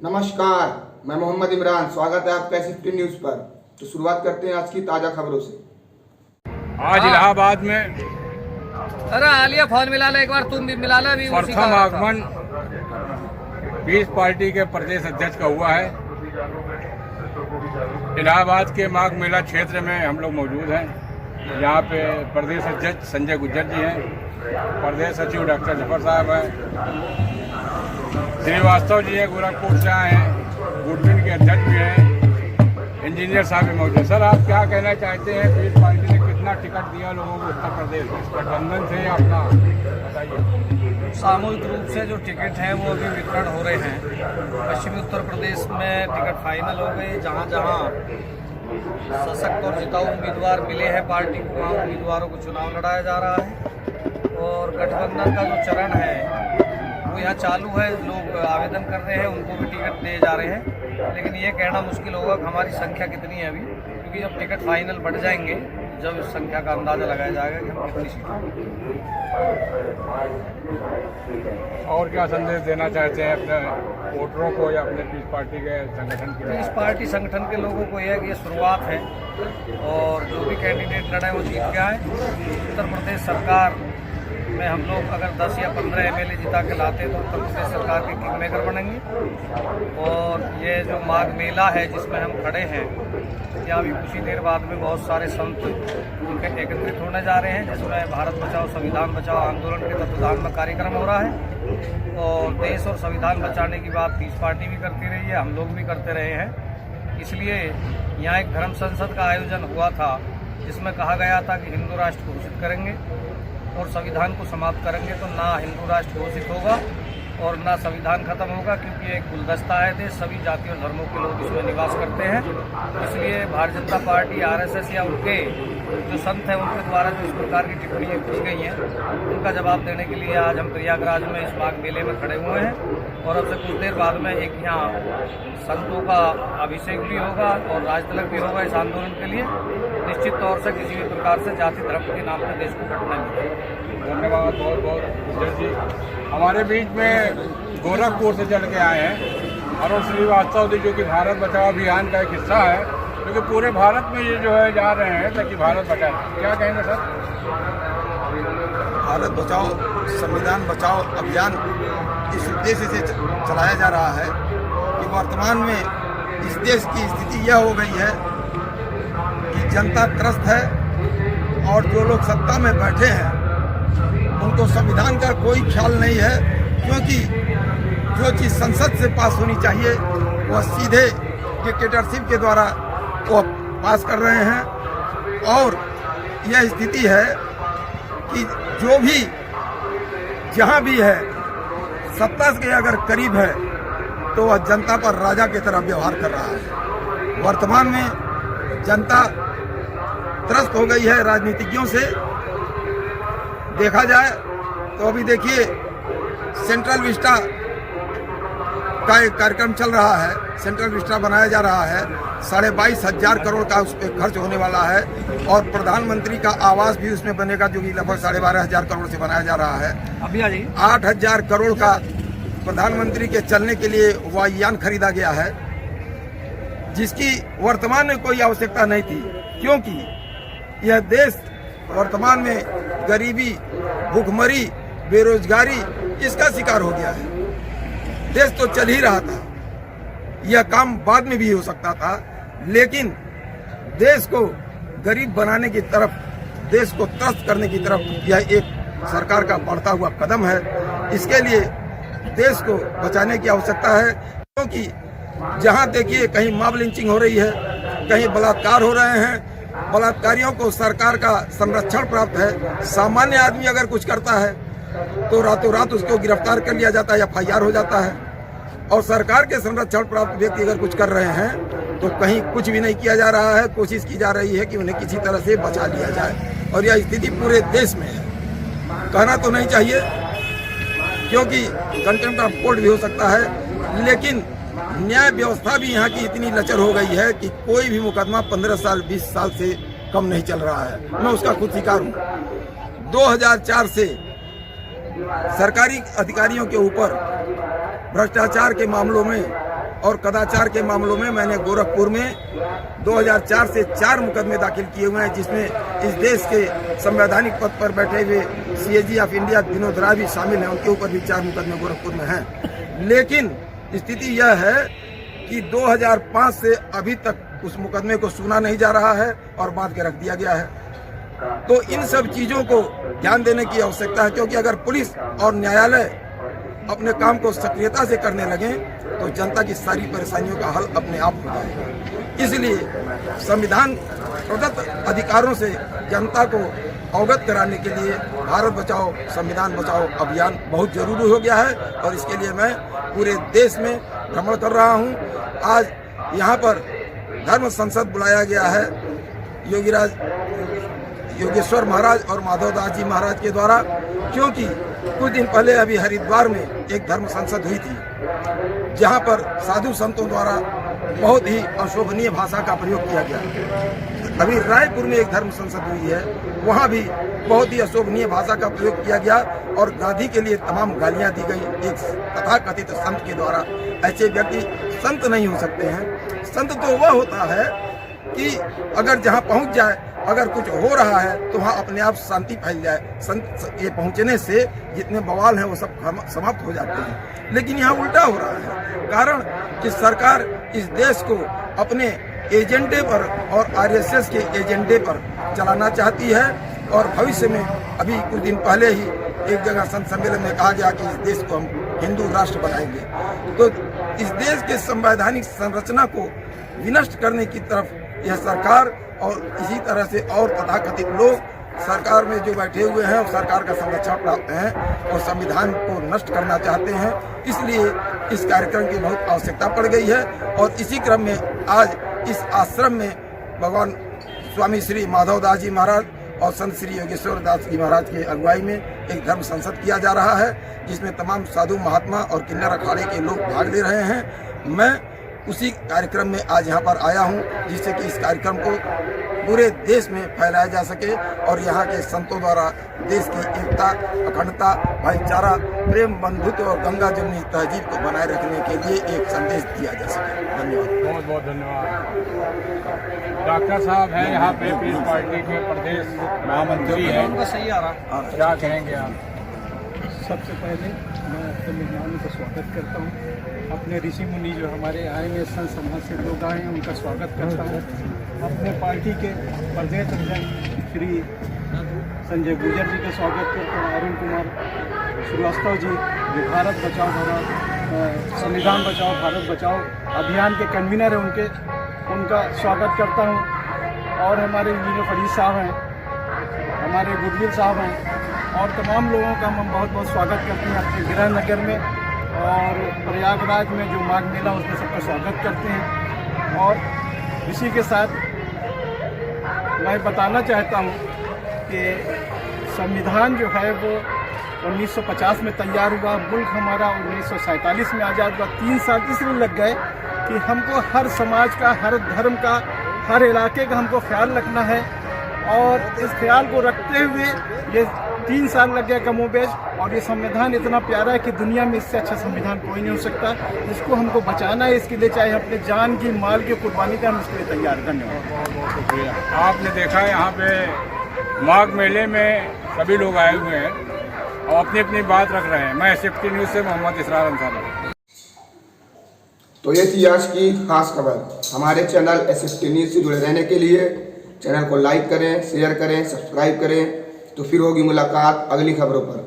नमस्कार, मैं मोहम्मद इमरान। स्वागत है आपका SFT न्यूज पर। तो शुरुआत करते हैं आज की ताज़ा खबरों से। आज इलाहाबाद में अरे आलिया फोन मिला ले, एक बार तुम भी मिला लो। अभी प्रथम आगमन पीस पार्टी के प्रदेश अध्यक्ष का हुआ है। इलाहाबाद के माघ मेला क्षेत्र में हम लोग मौजूद हैं। यहाँ पे प्रदेश अध्यक्ष संजय गुज्जर जी हैं, प्रदेश सचिव डॉक्टर जफर साहब हैं, श्रीवास्तव जी हैं, गोरखपुर से आए हैं, गुडविन के अध्यक्ष भी हैं, इंजीनियर साहब भी मौजूद हैं। सर, आप क्या कहना चाहते हैं? पीस पार्टी ने कितना टिकट दिया लोगों को उत्तर प्रदेश में? गठबंधन से अपना बताइए। सामूहिक रूप से जो टिकट हैं वो अभी वितरण हो रहे हैं। पश्चिमी उत्तर प्रदेश में टिकट फाइनल हो गए। जहाँ जहाँ सशक्त और जिताऊ उम्मीदवार मिले हैं पार्टी को, वहाँ उम्मीदवारों को चुनाव लड़ाया जा रहा है। और गठबंधन का जो चरण है वो यहाँ चालू है। लोग आवेदन कर रहे हैं, उनको भी टिकट दिए जा रहे हैं। लेकिन ये कहना मुश्किल होगा कि हमारी संख्या कितनी है अभी, क्योंकि जब टिकट फाइनल बढ़ जाएंगे, जब इस संख्या का अंदाज़ा लगाया जाएगा कि हम कितनी सीटें। और क्या संदेश देना चाहते हैं अपने वोटरों को या अपने पीस पार्टी के संगठन के? पीस पार्टी संगठन के लोगों को यह है कि ये शुरुआत है और जो भी कैंडिडेट लड़े वो जीत गया है। उत्तर प्रदेश सरकार में हम लोग अगर 10 या 15 MLA जिता के लाते तो उत्तर प्रदेश सरकार के किंग मेकर बनेंगे। और ये जो माघ मेला है जिसमें हम खड़े हैं, यहाँ भी कुछ ही देर बाद में बहुत सारे संत एकत्रित होने जा रहे हैं, जिसमें भारत बचाओ संविधान बचाओ आंदोलन के तत्वाधान में कार्यक्रम हो रहा है। और देश और संविधान बचाने की बात पीस पार्टी भी करती रही है, हम लोग भी करते रहे हैं। इसलिए यहाँ एक धर्म संसद का आयोजन हुआ था, जिसमें कहा गया था कि हिंदू राष्ट्र घोषित करेंगे और संविधान को समाप्त करेंगे। तो ना हिंदू राष्ट्र घोषित होगा और ना संविधान खत्म होगा, क्योंकि एक गुलदस्ता है देश, सभी जाति और धर्मों के लोग इसमें निवास करते हैं। इसलिए भारतीय जनता पार्टी, RSS या उनके जो संत हैं उनके द्वारा जो इस प्रकार की टिप्पणियाँ की गई हैं, उनका जवाब देने के लिए आज हम प्रयागराज में इस माघ मेले में खड़े हुए हैं। और अब से कुछ देर बाद में एक यहाँ संतों का अभिषेक भी होगा और राजतिलक भी होगा इस आंदोलन के लिए। निश्चित तौर से किसी भी प्रकार से जाति धर्म के नाम पर देश को कटना नहीं। धन्यवाद बहुत बहुत गुज्जर जी। हमारे बीच में गोरखपुर से चल के आए हैं और श्रीवास्तव जी, जो कि भारत बचाओ अभियान का एक हिस्सा है, क्योंकि पूरे भारत में ये जो है जा रहे हैं ताकि भारत बचाए। क्या कहेंगे सर? भारत बचाओ संविधान बचाओ अभियान इस उद्देश्य से चलाया जा रहा है कि वर्तमान में इस देश की स्थिति यह हो गई है कि जनता त्रस्त है और जो लोग सत्ता में बैठे हैं उनको संविधान का कोई ख्याल नहीं है, क्योंकि जो चीज़ संसद से पास होनी चाहिए वह सीधे डिक्टेटरशिप के द्वारा वो पास कर रहे हैं। और यह स्थिति है कि जो भी जहाँ भी है सत्ता के अगर करीब है तो वह जनता पर राजा की तरह व्यवहार कर रहा है। वर्तमान में जनता त्रस्त हो गई है राजनीतिज्ञों से। देखा जाए तो अभी देखिए सेंट्रल विस्टा का एक कार्यक्रम चल रहा है, सेंट्रल विस्टा बनाया जा रहा है, 22,500 करोड़ का उस पर खर्च होने वाला है। और प्रधानमंत्री का आवास भी उसमें बनेगा, जो कि लगभग 12,500 करोड़ से बनाया जा रहा है। अभी आ जाइए। 8,000 करोड़ का प्रधानमंत्री के चलने के लिए वायुयान खरीदा गया है, जिसकी वर्तमान में कोई आवश्यकता नहीं थी, क्योंकि यह देश वर्तमान में गरीबी, भूखमरी, बेरोजगारी इसका शिकार हो गया है। देश तो चल ही रहा था, यह काम बाद में भी हो सकता था, लेकिन देश को गरीब बनाने की तरफ, देश को त्रस्त करने की तरफ यह एक सरकार का बढ़ता हुआ कदम है। इसके लिए देश को बचाने की आवश्यकता है, क्योंकि जहां देखिए कहीं मॉब लिंचिंग हो रही है, कहीं बलात्कार हो रहे हैं। बलात्कारियों को सरकार का संरक्षण प्राप्त है। सामान्य आदमी अगर कुछ करता है तो रातों रात उसको गिरफ्तार कर लिया जाता है, FIR हो जाता है। और सरकार के संरक्षण प्राप्त व्यक्ति अगर कुछ कर रहे हैं तो कहीं कुछ भी नहीं किया जा रहा है। कोशिश की जा रही है कि उन्हें किसी तरह से बचा लिया जाए, और यह स्थिति पूरे देश में है। कहना तो नहीं चाहिए, क्योंकि कंटेम्प्ट ऑफ कोर्ट भी हो सकता है, लेकिन न्याय व्यवस्था भी यहाँ की इतनी लचर हो गई है कि कोई भी मुकदमा 15 साल 20 साल से कम नहीं चल रहा है। मैं उसका खुद शिकार हूँ। 2004 से सरकारी अधिकारियों के ऊपर भ्रष्टाचार के मामलों में और कदाचार के मामलों में मैंने गोरखपुर में 2004 से 4 मुकदमे दाखिल किए हुए हैं, जिसमें इस देश के संवैधानिक पद पर बैठे हुए CAG of India Vinod Rai भी शामिल हैं। उनके ऊपर भी 4 मुकदमे गोरखपुर में हैं। लेकिन स्थिति यह है कि 2005 से अभी तक उस मुकदमे को सुना नहीं जा रहा है और बांध के रख दिया गया है। तो इन सब चीजों को ध्यान देने की आवश्यकता है, क्योंकि अगर पुलिस और न्यायालय अपने काम को सक्रियता से करने लगे तो जनता की सारी परेशानियों का हल अपने आप हो जाएगा। इसलिए संविधान प्रदत्त अधिकारों से जनता को अवगत कराने के लिए भारत बचाओ संविधान बचाओ अभियान बहुत जरूरी हो गया है, और इसके लिए मैं पूरे देश में भ्रमण कर रहा हूं। आज यहाँ पर धर्म संसद बुलाया गया है योगेश्वर महाराज और माधवदास जी महाराज के द्वारा, क्योंकि कुछ दिन पहले अभी हरिद्वार में एक धर्म संसद हुई थी, जहां पर साधु संतों द्वारा बहुत ही अशोभनीय भाषा का प्रयोग किया गया। अभी रायपुर में एक धर्म संसद हुई है, वहां भी बहुत ही अशोभनीय भाषा का प्रयोग किया गया और गांधी के लिए तमाम गालियां दी गई एक तथाकथित संत के द्वारा। ऐसे व्यक्ति संत नहीं हो सकते हैं। संत तो वह होता है कि अगर जहां पहुंच जाए, अगर कुछ हो रहा है तो वहाँ अपने आप शांति फैल जाए। संत के पहुंचने से जितने बवाल हैं वो सब समाप्त हो जाते हैं। लेकिन यहाँ उल्टा हो रहा है, कारण कि सरकार इस देश को अपने एजेंडे पर और RSS के एजेंडे पर चलाना चाहती है। और भविष्य में अभी कुछ दिन पहले ही एक जगह संत सम्मेलन में कहा गया कि इस देश को हम हिंदू राष्ट्र बनाएंगे। तो इस देश के संवैधानिक संरचना को विनष्ट करने की तरफ यह सरकार और इसी तरह से और तथाकथित लोग सरकार में जो बैठे हुए हैं और सरकार का संरक्षण प्राप्त हैं और संविधान को नष्ट करना चाहते हैं। इसलिए इस कार्यक्रम की बहुत आवश्यकता पड़ गई है। और इसी क्रम में आज इस आश्रम में भगवान स्वामी श्री माधवदास जी महाराज और संत श्री योगेश्वर दास जी महाराज के अगुवाई में एक धर्म संसद किया जा रहा है, जिसमें तमाम साधु महात्मा और किन्नर अखाड़े के लोग भाग ले रहे हैं। मैं उसी कार्यक्रम में आज यहाँ पर आया हूँ, जिससे कि इस कार्यक्रम को पूरे देश में फैलाया जा सके और यहाँ के संतों द्वारा देश की एकता, अखंडता, भाईचारा, प्रेम, बंधुत्व और गंगा जमुनी तहजीब को बनाए रखने के लिए एक संदेश दिया जा सके। धन्यवाद। बहुत बहुत धन्यवाद। डॉक्टर साहब हैं यहाँ पे पीस पार्टी के प्रदेश महामंत्री हैं, उनका सही आ रहा। क्या कहेंगे आप? सबसे पहले मैं अपने मेहमानों का स्वागत करता हूँ। अपने ऋषि मुनि जो हमारे आए हैं, संत समाज से लोग आए हैं, उनका स्वागत करता हूँ। अपने पार्टी के प्रदेश अध्यक्ष श्री संजय गुर्जर जी का स्वागत करता हूँ। अरुण कुमार श्रीवास्तव जी जो भारत बचाओ संविधान बचाओ भारत बचाओ अभियान के कन्वीनर हैं, उनका स्वागत करता हूँ। और हमारे इंजीनियर फरीद साहब हैं, हमारे गुरजीत साहब हैं और तमाम लोगों का हम बहुत बहुत स्वागत करते हैं अपने गृह नगर में और प्रयागराज में जो माघ मेला उसमें सबका स्वागत करते हैं। और इसी के साथ मैं बताना चाहता हूँ कि संविधान जो है वो 1950 में तैयार हुआ, मुल्क हमारा 1947 में आज़ाद हुआ। 3 साल इसलिए लग गए कि हमको हर समाज का, हर धर्म का, हर इलाके का हमको ख्याल रखना है और इस ख्याल को रखते हुए ये 3 साल लग गया कमोबेश। और ये संविधान इतना प्यारा है कि दुनिया में इससे अच्छा संविधान कोई नहीं हो सकता। इसको हमको बचाना है, इसके लिए चाहे अपने जान की, माल की कुर्बानी का हम इसके लिए तैयार। धन्यवाद। बहुत बहुत शुक्रिया। आपने देखा यहाँ पे माघ मेले में सभी लोग आए हुए हैं और अपनी अपनी बात रख रहे हैं। मैं SFT न्यूज़ से मोहम्मद इसरार अंसारी। तो ये थी आज की खास खबर। हमारे चैनल SFT न्यूज़ से जुड़े रहने के लिए चैनल को लाइक करें, शेयर करें, सब्सक्राइब करें। तो फिर होगी मुलाकात अगली खबरों पर।